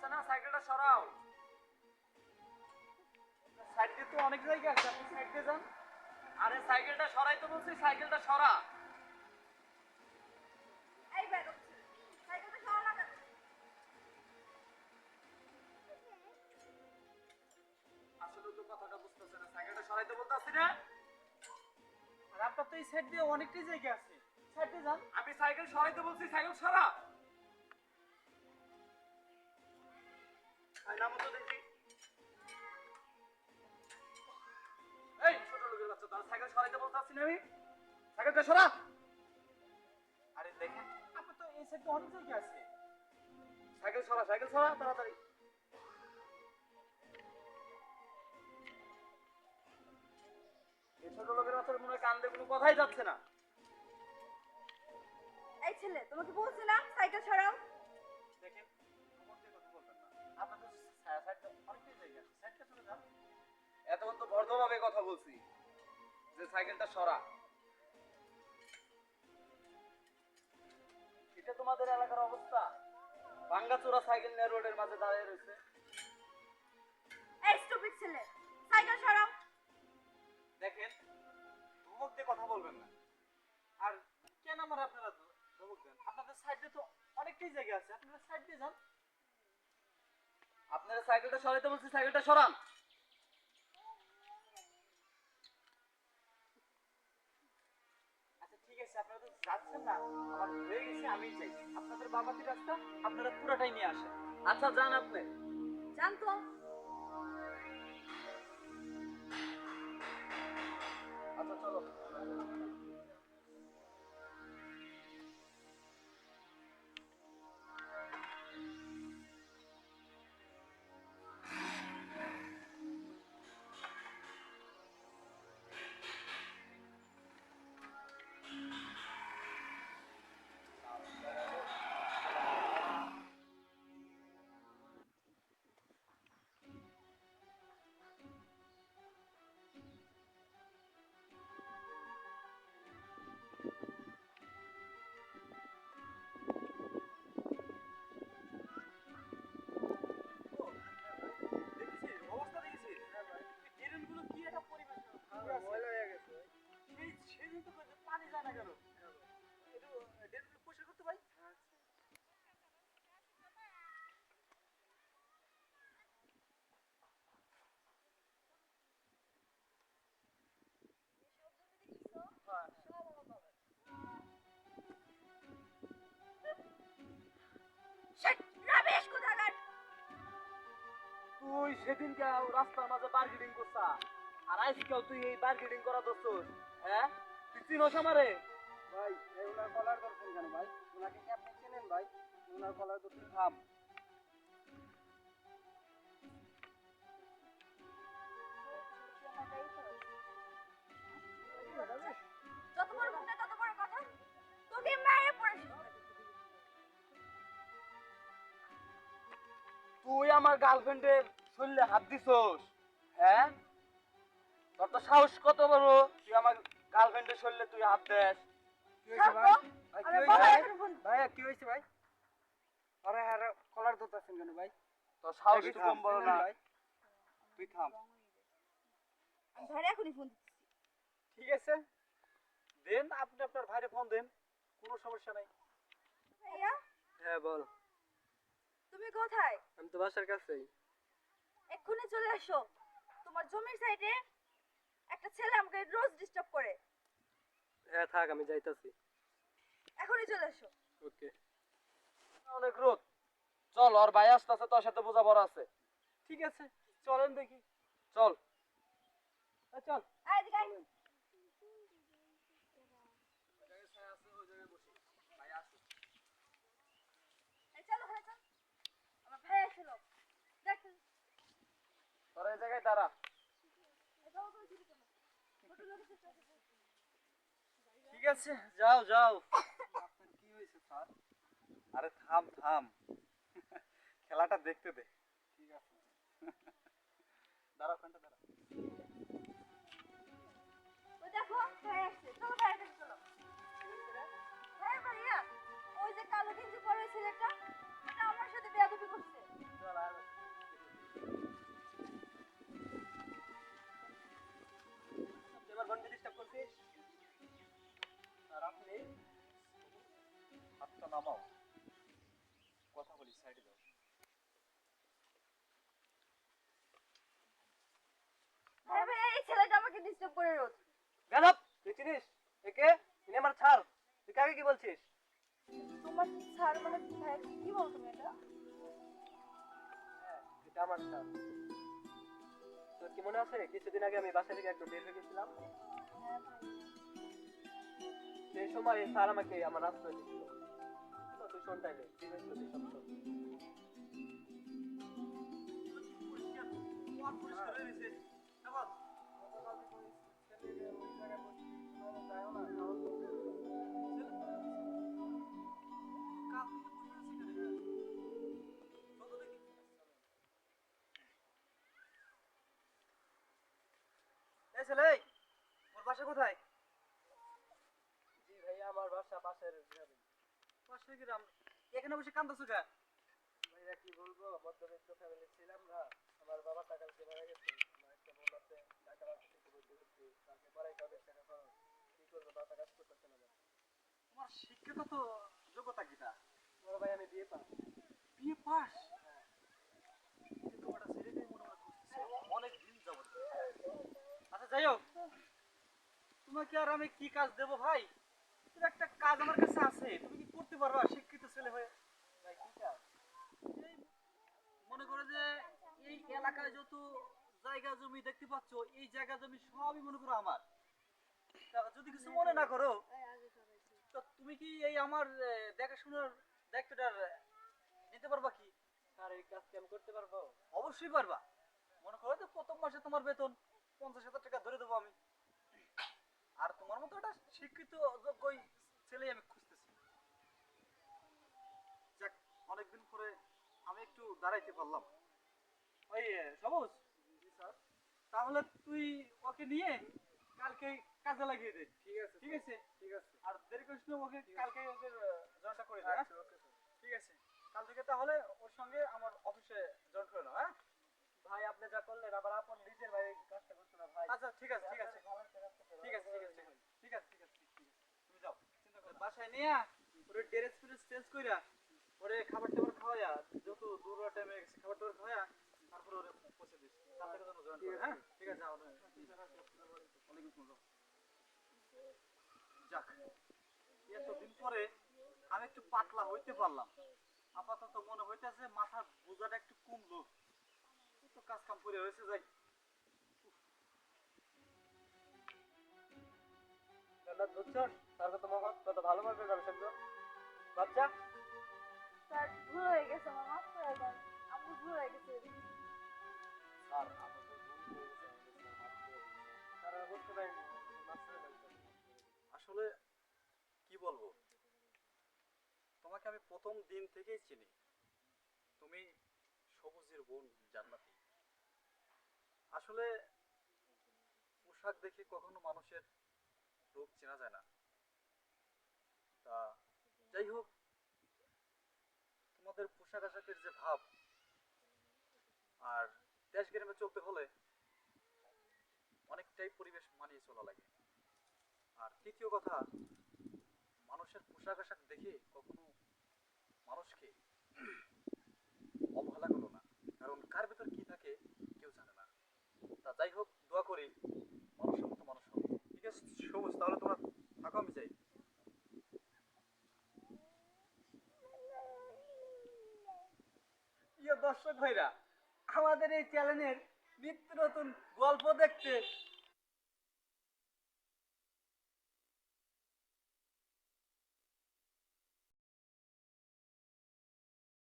যাচ্ছে না, সাইকেলটা সরাও। সাইড দিয়ে তো অনেক জায়গা আছে, আপনি সাইড দিয়ে যান। আরে সাইকেলটা সরাই তো বলছি, সাইকেলটা সরা। এই বেরো, সাইকেলটা সরা না কেন? আসলে তো কথাটা বুঝতেছে না, সাইকেলটা সরাইতে বলতাছি না। আর আপনার তো এই সাইড দিয়ে অনেকটাই জায়গা আছে, সাইড দিয়ে যান। আমি সাইকেল সরাইতে বলছি, সাইকেল সরা। আয় নামো তো দেখি। এই ছোট লোকের বাচ্চা, তার সাইকেল সরাইতে বলতাছি না আমি, সাইকেলটা সরা। আরে দেখেন, আপনার তো এই সাইড দিয়ে অনেক জায়গা আছে, সাইকেল সরা, সাইকেল সরা তাড়াতাড়ি। এই ছোট লোকের বাচ্চার মনে হয় কান দিয়ে কোনো কথাই যাচ্ছে না। এই ছেলে, তোমাকে বলছি না সাইকেল সরাও। দেখেন, খবর দিয়ে কথা বলবেন না, আপনার তো সাইডটা অনেকটাই জায়গা আছে, সাইডটা চলে যান। এতক্ষণ তো ভদ্রভাবে কথা বলছি যে সাইকেলটা সরা। এটা তোমাদের এলাকার অবস্থা? ভাঙ্গাচোরা সাইকেল নিয়ে রোডের মাঝে দাঁড়িয়ে রয়েছে। এই স্টুপিড ছেলে, সাইকেল সরাও। দেখেন, ধমক দিয়ে কথা বলবেন না। আর কেন আমার আপনারা ধমক দেন? আপনাদের সাইডে তো অনেকটাই জায়গা আছে, আপনারা সাইড দিয়ে যান। আপনারা সাইকেলটা সরাইতে বলছি, সাইকেলটা সরান। আচ্ছা ঠিক আছে, আপনারা তো যাচ্ছেন না, আমার হয়ে গেছে, আমি চাই আপনাদের বাবাতি রাস্তা আপনারা পুরাটাই নিয়ে আসেন। আচ্ছা যান আপনি। জানতো আচ্ছা চলো। দেখেছি অবস্থা, দেখেছি ড্রেনগুলো কি একটা পরিবেশ ময়লা হয়ে গেছে। সেদিন তো পানি যায় না কেন? একটু ড্রেনগুলো পরিষ্কার করতে ভাই। শিট, রাবিশ কোথাকার। তুই সেদিনকে রাস্তার মাঝে বার্গেনিং করছা, আর আজকেও তুই এই বার্গেনিং করা দোষস। হ্যাঁ, তুই চিনোস আমারে? ভাই এই ওনার কলার ধরছেন কেন ভাই? ওনাকে কি আপনি চেনেন ভাই? ওনার কলার ধরছেন, থাম। যত বড় মুখ না তত বড় কথা, তোকে মেরে পড়েছিস। তুই আমার গার্লফ্রেন্ডের শরীরে হাত দিছস? হ্যাঁ, তোর তো সাহস কত বড়, তুই আমার গার্লফ্রেন্ডের শরীরে তুই হাত দেস? কি হইছে ভাই? ভাই কি হইছে? ভাই কি হইছে ভাই? আরে আরে কলার ধরতেছেন কেন ভাই? তোর সাহস একটু কম বড় না ভাই? তুই থাম। আমি ধরে এখনই ফোন দিচ্ছি। ঠিক আছে, দেন আপনি আপনার ভাইরে ফোন দেন, কোনো সমস্যা নাই। ভাইয়া, হ্যাঁ বল। তুমি কোথায়? আমি তো বাসার কাছেই। এক্ষুনি চলে আসো। তোমার জমির সাইডে একটা ছেলে আমাকে রোজ ডিস্টার্ব করে। হ্যাঁ থাক, আমি যাইতাছি। এখনই চলে আসো। ওকে। অনেক রোদ, চল, ওর ভাই আসতেছে, তোর সাথে বোঝাপড়া আছে। ঠিক আছে, চলেন দেখি। চল চল। আয় এদিকে আয়। এই চলো ঘরে চল। আমার ভাই আসলো। দেখ তোরা এই জায়গায় দাঁড়া। ঠিক আছে, যাও যাও। আপনার কি হয়েছে স্যার? আরে থাম থাম, খেলাটা দেখতে দে। ঠিক আছে, দাঁড়া, ওখানটা দাঁড়া। ওই দেখো ভাই আসছে, চলো ভাইয়ের কাছে চলো। ভাইয়া, ওই যে কালো গেঞ্জি পরে ছেলেটা, এটা আমার সাথে বেয়াদবি করছে। চল এই হাতটা নামাও, কথা বলি, সাইডে দাও। ভাই ভাই এই ছেলেটা আমাকে ডিস্টার্ব করে রোজ। বেয়াদব, তুই চিনিস একে? ইনি আমার ছাড়। তুই কাকে কি বলছিস? তোমার ছাড় মানে ভাই কি বল তুমি এটা? হ্যাঁ, এটা আমার ছাড়। তোর কি মনে আছে কিছুদিন আগে আমি বাসা থেকে একটু বের হয়ে গেছিলাম? হ্যাঁ ভাই। সেই সময় এই স্যার আমাকে আমার আশ্রয় দিচ্ছিল। তুই শোন তাইলে, কি হয়েছিল তুই সব শোন। এই ছেলে, ওর বাসা কোথায়? জি ভাইয়া, আমার বাসা পাশের গ্রামে। পাশের গ্রাম? এখানে বসে কান্দছো কে? ভাইয়া কি বলবো, মধ্যবিত্ত ফ্যামিলি ছিলাম না। আমার বাবা টাকা দিয়ে মারা গেছে। আমার একটা বোন আছে, টাকা রাখতে বলতে বলতে তাকে পড়াইতে অনেক টাকা খরচ। কি করবো, বাবা কাজ করতেছে না। তোমার শিক্ষিত তো যোগ্যতা কিটা? বড় ভাই আমি বিয়ে পাস। বিয়ে পাস? হ্যাঁ। তোমারটা ছেলেটাই মনে হয় খুঁজতেছে অনেক দিন যাবত। আচ্ছা যাই হোক, তোমাকে আর আমি কি কাজ দেবো ভাই? তোর একটা কাজ আমার কাছে আছে, তুমি কি করতে পারবা শিক্ষিত ছেলে হয়ে? ভাই কি কাজ? এই মনে করো যে এই এলাকায় যত জায়গা জমি দেখতে পাচ্ছ, এই জায়গা জমি সবই মনে করো আমার। তা যদি কিছু মনে না করো, তো তুমি কি এই আমার দেখাশোনার দায়িত্বটা নিতে পারবা কি? স্যার এই কাজ কি আমি করতে পারবো? অবশ্যই পারবা। মনে করো যে প্রথম মাসে তোমার বেতন 50,000 টাকা ধরে দেবো আমি। আর তোমার মতো একটা শিক্ষিত যোগ্যই ছেলে আমি খুঁজতেছি। যাক, অনেকদিন পরে আমি একটু দাঁড়াইতে পারলাম। ওই সবুজ, তাহলে তুই ওকে নিয়ে কালকে কাজে লাগিয়ে দে। ঠিক আছে, ঠিক আছে, ঠিক আছে। আর দেরি করিস না, ওকে কালকে ওকে জয়েনটা করে দে। হ্যাঁ ঠিক আছে, কাল থেকে তাহলে ওর সঙ্গে আমার অফিসে জয়েন করে নাও। হ্যাঁ ভাই, আপনি যা করলেন আবার আপন নিজের ভাই কাজটা করছো না ভাই। আচ্ছা ঠিক আছে, ঠিক আছে, ঠিক আছে, ঠিক আছে, ঠিক আছে, ঠিক আছে, তুমি যাও, চিন্তা করো না। বাসায় নিয়ে ওরে ড্রেস ফ্রেস চেঞ্জ কইরা ওরে খাবার টাবার খাওয়ায়া, যত দূর টাইমে গেছে খাবার টাবার খাওয়ায়া তারপর ওরে পৌঁছে দিস। কাল থেকে যেন জয়েন করে। হ্যাঁ ঠিক আছে, যাও। অনেক সুন্দর। যাক, এতদিন পরে আমি একটু পাতলা হইতে পারলাম। আপাতত মনে হইতেছে মাথার বোঝাটা একটু কমলো। তো কাজ কাম করে হয়েছে, যাই। বুঝছস তার কত মহৎ, কত ভালো মানবে ব্যবসা বাচ্চা। স্যার ভুল হয়ে গেছে, আমার মাফ করে দেন। আমার ভুল হয়ে গেছে। স্যার আমাদের ভুল হয়ে গেছে, আমাদের স্যার মাফ করে দিন। স্যার আর বলতে পারিনি, মাফ করে দেন স্যার। আসলে কি বলবো, তোমাকে আমি প্রথম দিন থেকেই চিনি। তুমি সবুজের বোন জান্নাতি। আসলে পোশাক দেখে কখনো মানুষের রূপ চেনা যায় না। তা যাই হোক, তোমাদের পোশাক আশাকের যে ভাব, আর দেশ গ্রামে চলতে হলে অনেকটাই পরিবেশ মানিয়ে চলা লাগে। আর তৃতীয় কথা, মানুষের পোশাক আশাক দেখে কখনো মানুষকে অবহেলা করো না, কারণ কার ভেতর কি থাকে কেউ জানে না। তা যাই হোক, দোয়া করি মানুষের মতো মানুষ হবে। ঠিক আছে সবুজ, তাহলে তোমরা থাকো, আমি যাই। প্রিয় দর্শক ভাইরা, আমাদের এই চ্যানেলের নিত্য নতুন গল্প দেখতে